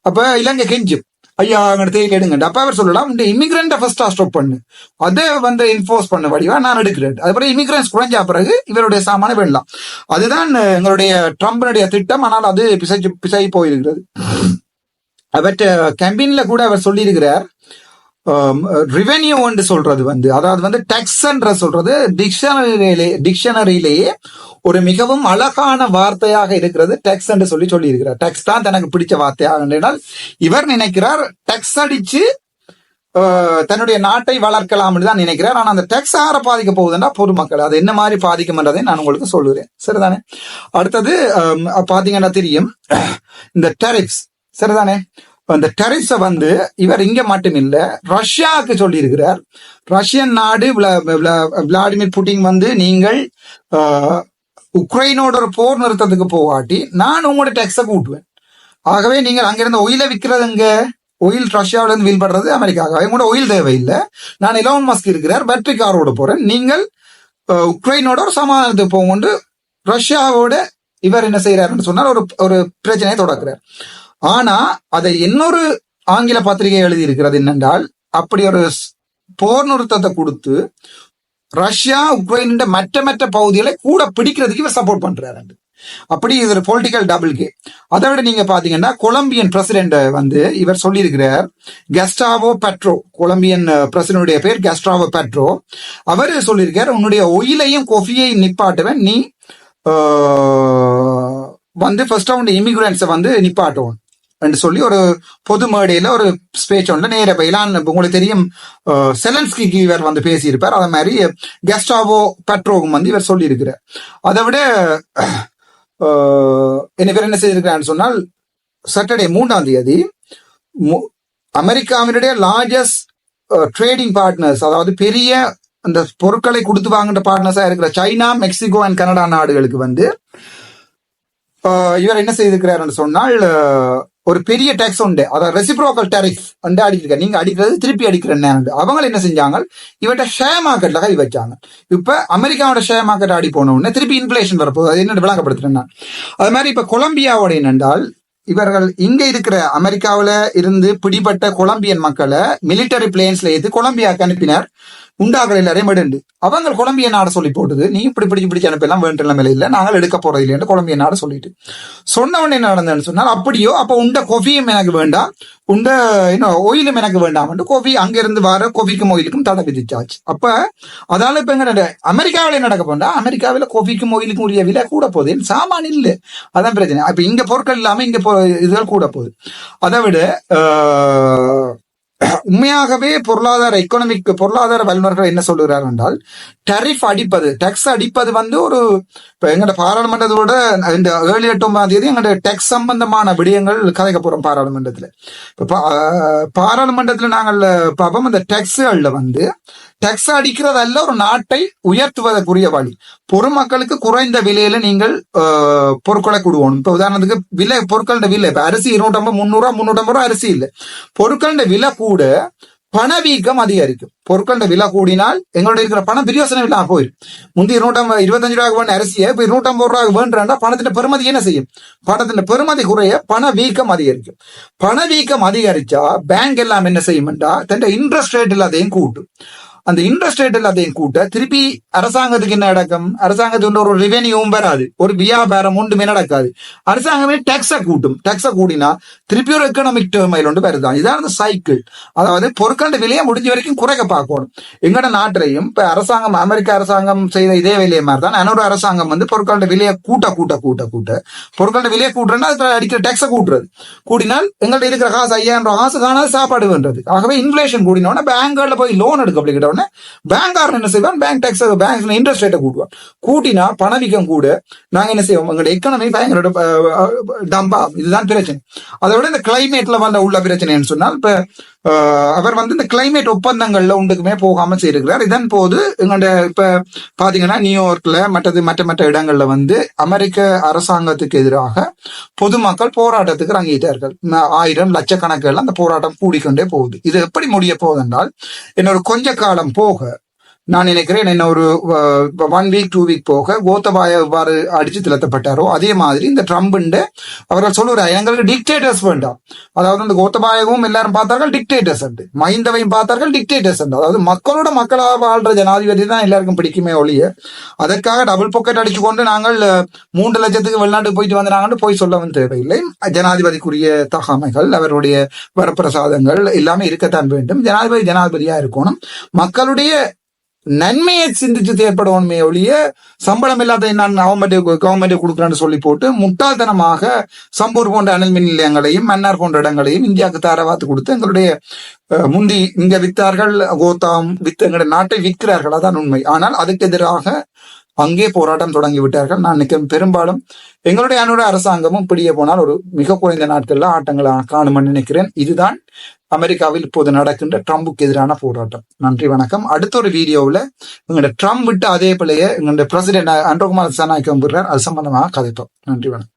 அப்ப இலங்கை கெஞ்சும், ஐயா அங்க தேயிலை எடுங்க. அப்ப அவர் சொல்லலாம், இந்த இமிகிரண்ட ஃபர்ஸ்டா ஸ்டாப் பண்ணு, அதை வந்து இன்ஃபோர்ஸ் பண்ண வடிவா நான் எடுக்கிறேன். அதுபோல இமிகிரன்ஸ் குறைஞ்சா பிறகு இவருடைய சாமான வெள்ளலாம். அதுதான் எங்களுடைய ட்ரம்பினுடைய திட்டம். ஆனால் அது பிசை போயிருக்கிறது. அவர் கேம்பெயின்ல கூட அவர் சொல்லியிருக்கிறார், ரெவென்யூ சொல்றது வந்து, அதாவது வந்து டேக்ஸ் என்ற சொல்றது டிக்ஷனரியிலேயே ஒரு மிகவும் அழகான வார்த்தையாக இருக்கிறது டேக்ஸ் என்று சொல்லி இருக்கிறார். டேக்ஸ் தான் தனக்கு பிடிச்ச வார்த்தையாக என்றால் இவர் நினைக்கிறார் டேக்ஸ் அடிச்சு தன்னுடைய நாட்டை வளர்க்கலாம் தான் நினைக்கிறார். ஆனா அந்த டேக்ஸ் யாரை பாதிக்க போகுதுன்னா பொதுமக்கள். அது என்ன மாதிரி பாதிக்கும் என்றதை நான் உங்களுக்கு சொல்லுறேன். சரிதானே? அடுத்தது பாத்தீங்கன்னா தெரியும், இந்த டெரிஃப்ஸ். சரிதானே? அந்த டெரிஃப்ஸை வந்து இவர் இங்க மட்டும் இல்ல ரஷ்யாவுக்கு சொல்லி இருக்கிறார். ரஷ்யன் நாடு விளாடிமிர் புட்டின் வந்து நீங்கள் உக்ரைனோட ஒரு போர் நிறுத்தத்துக்கு போகாட்டி நான் உங்களோட டேக்ஸை கூட்டுவேன். ஆகவே நீங்கள் அங்கிருந்து ஒயில விற்கிறதுங்க, ஒயில் ரஷ்யாவில இருந்து வீல் பண்றது அமெரிக்காவுக்கு, கூட ஒயில் தேவையில்லை. நான் எலான் மஸ்க் இருக்கிறார், பேட்டரி காரோட போறேன், நீங்கள் உக்ரைனோட ஒரு சமாதானத்துக்கு போகும்போது ரஷ்யாவோட இவர் என்ன செய்யறாருன்னு சொன்னால் ஒரு பிரச்சனையை தொடக்குறார். ஆனா அதை இன்னொரு ஆங்கில பத்திரிகை எழுதி இருக்கிறது என்னென்றால், அப்படி ஒரு போர் நிறுத்தத்தை கொடுத்து ரஷ்யா உக்ரைன் மற்ற பகுதிகளை கூட பிடிக்கிறதுக்கு இவர் சப்போர்ட் பண்றாரு. அப்படி இது ஒரு பொலிட்டிக்கல் டபுள் கே. அதை விட நீங்க பாத்தீங்கன்னா கொலம்பியன் பிரசிடென்ட் வந்து இவர் சொல்லியிருக்கிறார், கஸ்டாவோ பெட்ரோ, கொலம்பியன் பிரசிடென்டுடைய பேர் கஸ்டாவோ பெட்ரோ. அவர் சொல்லியிருக்கார், உன்னுடைய ஒயிலையும் கொஃபியை நிப்பாட்டுவேன், நீ வந்து ஃபர்ஸ்ட் ரவுண்ட் இமிகிரன்ஸை வந்து நிப்பாட்டுவோம் என்று சொல்லி ஒரு பொது மேடையில ஒரு ஸ்பீச் ஒன்று நேர பயிலான். உங்களுக்கு தெரியும், செலன்ஸ்கிக்கு இவர் வந்து பேசியிருப்பார். அதே மாதிரி கஸ்டாவோ பெட்ரோவும் வந்து இவர் சொல்லி இருக்கிறார். அதை விட என்ன செய்திருக்கிறான்னு சொன்னால், சாட்டர்டே 3ஆம் தேதி அமெரிக்காவினுடைய லார்ஜஸ்ட் ட்ரேடிங் பார்ட்னர்ஸ், அதாவது பெரிய அந்த பொருட்களை கொடுத்து வாங்குற பார்ட்னர்ஸா இருக்கிற சைனா, மெக்சிகோ அண்ட் கனடா நாடுகளுக்கு வந்து இவர் என்ன செய்திருக்கிறார் சொன்னால் ஒரு பெரிய டேக்ஸ் உண்டு, அதாவது ரெசிப்ரோக்கல் டேரிஃப் வந்து அடிக்கிறார். நீங்க அடிக்கிறது திருப்பி அடிக்கிறேன்னு அவங்க என்ன செஞ்சாங்க, இவர்கிட்ட ஷேர் மார்க்கெட்ல கை வச்சாங்க. இப்ப அமெரிக்காவோட ஷேர் மார்க்கெட் ஆடி போன உடனே திருப்பி இன்ஃபிளேஷன் வரப்போகுது. அது என்ன விளங்கப்படுத்துறேன். அது மாதிரி இப்ப கொலம்பியாவோட என்னென்றால், இவர்கள் இங்க இருக்கிற அமெரிக்காவில இருந்து பிடிபட்ட கொலம்பியன் மக்களை மிலிட்டரி பிளேன்ஸ்ல ஏற்றி கொலம்பியாவுக்கு அனுப்பினார். உண்டாக்கள் எல்லாரையும் எடுண்டு அவங்க கொலம்பிய நாடு சொல்லி போட்டுது, நீ இப்படி பிடிச்சு அனுப்பலாம் வேண்டிய நிலைமையில இல்லை, நாங்கள் எடுக்க போறது இல்லைன்னு கொலம்பிய நாடு சொல்லிட்டு சொன்ன உடனே என்ன நடந்ததுன்னு சொன்னால், அப்படியோ அப்ப உண்ட கொஃபியும் எனக்கு வேண்டாம், உண்ட ஒயிலும் எனக்கு வேண்டாம், கொஃபி அங்கிருந்து வர கொஃபிக்கும் ஒயிலுக்கும் தடை விதிச்சாச்சு. அப்ப அதால இப்ப எங்க அமெரிக்காவில நடக்க போண்டா, அமெரிக்காவில கொஃபிக்கும் ஒயிலுக்கும் உரிய விலை கூட போகுது, சாமான் இல்லை, அதான் பிரச்சனை. இப்ப இங்க பொருட்கள் இல்லாம இங்க இதுகள் கூட போகுது. அதை விட உண்மையாகவே பொருளாதார வல்லுநர்கள் என்ன சொல்லுகிறார்கள் என்றால், டரிஃப் அடிப்பது, டேக்ஸ் அடிப்பது வந்து ஒரு இப்ப எங்கட பாராளுமன்றத்தோட இந்த 7, 8, 9 எங்கட டேக்ஸ் சம்பந்தமான விடயங்கள் கதைக்க போறோம் பாராளுமன்றத்துல. இப்ப பாராளுமன்றத்துல நாங்கள் பார்ப்போம், இந்த டேக்ஸ்கள்ல வந்து டேக்ஸ் அடிக்கிறது அல்ல, ஒரு நாட்டை உயர்த்துவதற்குரிய வழி. பொதுமக்களுக்கு குறைந்த விலையில நீங்கள் பொருட்களை கொடுக்கணும். இப்ப உதாரணத்துக்கு விலை, பொருட்களோட விலை, இப்ப அரிசி 250, 300, 350 ரூபாய் அரிசி இல்லை, பொருட்களோட விலை கூட பணவீக்கம் அதிகரிக்கும். பொருட்களோட விலை கூடினால் எங்களோட இருக்கிற பணம் பிரியோசனம் இல்லாம போயிடும். முந்தி 25 ரூபாய்க்கு வேணும் அரிசியை இப்ப 250 ரூபாய்க்கு வேண்டாம். பணத்தின் பெருமதி என்ன செய்யும்? பணத்தின் பெருமதி குறைய பணவீக்கம் அதிகரிக்கும். பணவீக்கம் அதிகரிச்சா பேங்க் எல்லாம் என்ன செய்யும்டா, தன் இன்ட்ரெஸ்ட் ரேட் எல்லாத்தையும் கூட்டும். அந்த இன்ட்ரெஸ்ட் ரேட் எல்லாத்தையும் கூட்ட திருப்பி அரசாங்கத்துக்கு என்ன நடக்கும்? அரசாங்கத்துக்கு ஒரு ரெவென்யூவும் வராது, ஒரு வியாபாரம் ஒன்றுமே நடக்காது. அரசாங்கமே டேக்ஸை கூட்டும். டேக்ஸை கூட்டினா திருப்பி ஒரு எக்கனாமிக் டேர்மைல் ஒன்று வருதான். இதான் அந்த சைக்கிள். அதாவது பொருட்கள விலையை முடிஞ்ச வரைக்கும் குறைக்க பார்க்கணும். எங்கட நாட்டிலையும் இப்ப அரசாங்கம், அமெரிக்க அரசாங்கம் செய்த இதே வேலையை மாதிரி தான் இன்னொரு அரசாங்கம் வந்து பொருட்கள விலையை கூட்ட பொருட்கள விலையை கூட்டுறா அதுல அடிக்கிற டேக்ஸை கூட்டுறது. கூட்டினால் எங்கள்ட்ட இருக்கிற காசு 5000 ரூபாய் காசு காணாது சாப்பாடு வேண்டது. ஆகவே இன்ஃபிளேஷன் கூடினோன்னா பேங்க்ல போய் லோன் எடுக்க பேங்காரன் என்ன செய்வான், பேங்க் டாக்ஸ், பேங்க் இன்ட்ரெஸ்ட் ரேட்டை கூட்டுவான். கூட்டினா பணவீக்கம் கூட நாங்க என்ன செய்வோம், எங்களோட எக்கானமி பயங்கர டம்பா. இதுதான் பிரச்சனை. அதை விட இந்த கிளைமேட்ல உள்ள பிரச்சனைன்னு சொன்னால், இப்ப அவர் வந்து இந்த கிளைமேட் ஒப்பந்தங்கள்ல ஒன்றுக்குமே போகாம செய்திருக்கிறார். இதன் போது எங்களோட இப்ப பாத்தீங்கன்னா நியூயார்க்ல மற்ற இடங்கள்ல வந்து அமெரிக்க அரசாங்கத்துக்கு எதிராக பொதுமக்கள் போராட்டத்துக்கு இறங்கிட்டார்கள். 1000 லட்சக்கணக்கில் அந்த போராட்டம் கூடிக்கொண்டே போகுது. இது எப்படி முடிய போகுது என்றால், இன்னொரு கொஞ்ச காலம் போக நான் நினைக்கிறேன் என்ன ஒரு 1 வீக் 2 வீக் போக கோத்தபாய எவ்வாறு அடிச்சு திலத்தப்பட்டாரோ அதே மாதிரி இந்த ட்ரம்ப் அவர்கள் சொல்லுறாரு எங்களுக்கு டிக்டேட்டர்ஸ் வேண்டாம். அதாவது இந்த கோத்தபாயவும் எல்லாரும் பார்த்தார்கள் டிக்டேட்டர்ஸ் உண்டு, மஹிந்தவையும் பார்த்தார்கள் டிக்டேட்டர்ஸ் உண்டு. அதாவது மக்களோட மக்களாக வாழ்ற ஜனாதிபதி தான் எல்லாருக்கும் பிடிக்குமே ஒழிய அதற்காக டபுள் பாக்கெட் அடிச்சு கொண்டு நாங்கள் 3 லட்சத்துக்கு வெளிநாட்டுக்கு போயிட்டு வந்தாங்கன்னு போய் சொல்லவும் தேவையில்லை. ஜனாதிபதிக்குரிய தகமைகள் அவருடைய வரப்பிரசாதங்கள் எல்லாமே இருக்கத்தான் வேண்டும். ஜனாதிபதியா இருக்கணும். மக்களுடைய நன்மையை சிந்திச்சு செயற்படணுமே ஒழிய சம்பளம் இல்லாத நான் கவர்மெண்ட் கொடுக்குறேன்னு சொல்லி போட்டு முட்டாள்தனமாக சம்பூர் போன்ற அனல் மின் நிலையங்களையும் மன்னார் போன்ற இடங்களையும் இந்தியாவுக்கு தாரவாத்து கொடுத்து எங்களுடைய முந்தி இங்க வித்தார்கள், கோத்தாம் வித்து எங்களுடைய நாட்டை விற்கிறார்கள், அதான் உண்மை. ஆனால் அதுக்கு எதிராக அங்கே போராட்டம் தொடங்கி விட்டார்கள். நான் நினைக்கிறேன் பெரும்பாலும் எங்களுடைய அரசாங்கமும் இப்படியே போனால் ஒரு மிக குறைந்த நாட்கள்ல ஆட்டங்களை காணும்னு நினைக்கிறேன். இதுதான் அமெரிக்காவில் இப்போது நடக்கின்ற ட்ரம்புக்கு எதிரான போராட்டம். நன்றி, வணக்கம். அடுத்த ஒரு வீடியோவில் எங்களோட ட்ரம்ப் விட்டு அதே பிள்ளைய எங்களுடைய பிரசிடென்ட் அன்ரோகுமார் திசாநாயக்கம் அது சம்பந்தமாக கதைப்போம். நன்றி, வணக்கம்.